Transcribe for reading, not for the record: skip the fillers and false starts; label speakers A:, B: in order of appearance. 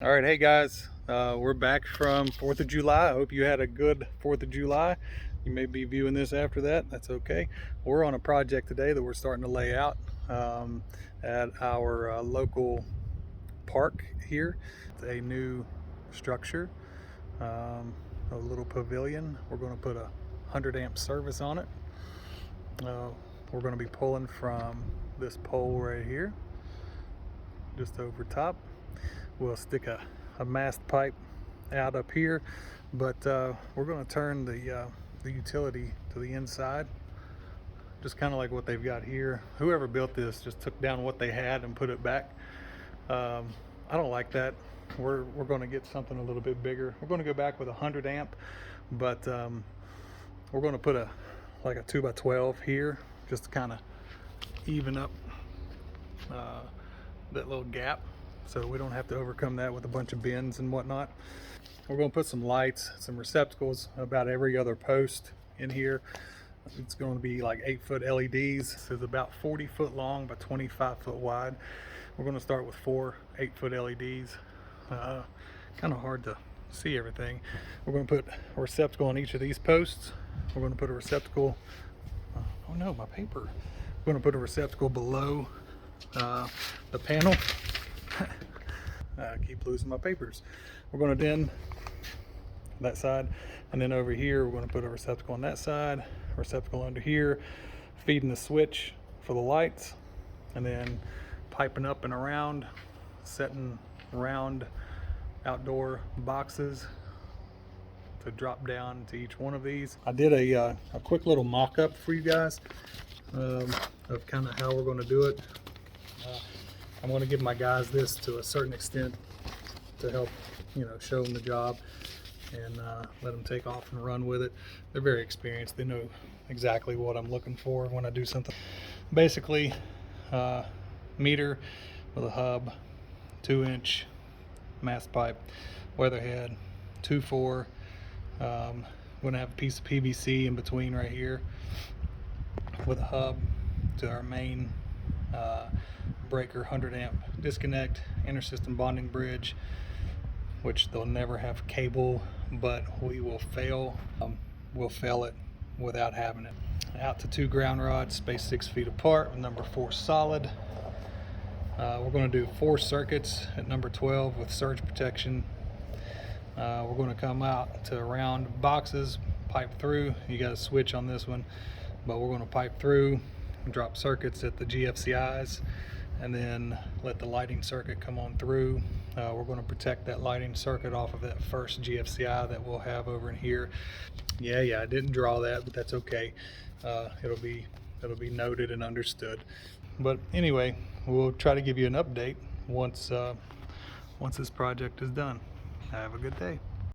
A: All right, hey guys, we're back from 4th of July. I hope you had a good 4th of July. You may be viewing this after that. That's okay. We're on a project today that we're starting to lay out at our local park here. It's a new structure, a little pavilion. We're going to put a 100 amp service on it. We're going to be pulling from this pole right here, just over top. We'll stick a mast pipe out up here, but we're going to turn the utility to the inside, just kind of like what they've got here. Whoever built this just took down what they had and put it back. I don't like that. We're going to get something a little bit bigger. We're going to go back with a 100 amp, but we're going to put like a 2x12 here, just to kind of even up that little gap, so we don't have to overcome that with a bunch of bins and whatnot. We're going to put some lights, some receptacles about every other post in here. It's going to be like 8-foot LEDs. This is about 40 foot long by 25 foot wide. We're going to start with 4 8-foot LEDs. Kind of hard to see everything. We're going to put a receptacle on each of these posts. We're going to put a receptacle, oh no, my paper. We're going to put a receptacle below the panel. I keep losing my papers. We're going to den that side, and then over here we're going to put a receptacle on that side, a receptacle under here, feeding the switch for the lights, and then piping up and around, setting round outdoor boxes to drop down to each one of these. I did a quick little mock-up for you guys of kind of how we're going to do it. I'm going to give my guys this to a certain extent to help, show them the job, and let them take off and run with it. They're very experienced. They know exactly what I'm looking for when I do something. Basically, meter with a hub, 2-inch mast pipe, weatherhead, 2-4. I'm going to have a piece of PVC in between right here with a hub to our main breaker 100 amp disconnect, intersystem bonding bridge, which they'll never have cable, but we will fail. We'll fail it without having it. Out to 2 ground rods spaced 6 feet apart with number 4 solid. We're going to do 4 circuits at number 12 with surge protection. We're going to come out to round boxes, pipe through. You got a switch on this one, but we're going to pipe through and drop circuits at the GFCIs, and then let the lighting circuit come on through. We're going to protect that lighting circuit off of that first GFCI that we'll have over in here. Yeah, I didn't draw that, but that's okay. It'll be noted and understood. But anyway, we'll try to give you an update once this project is done. Have a good day.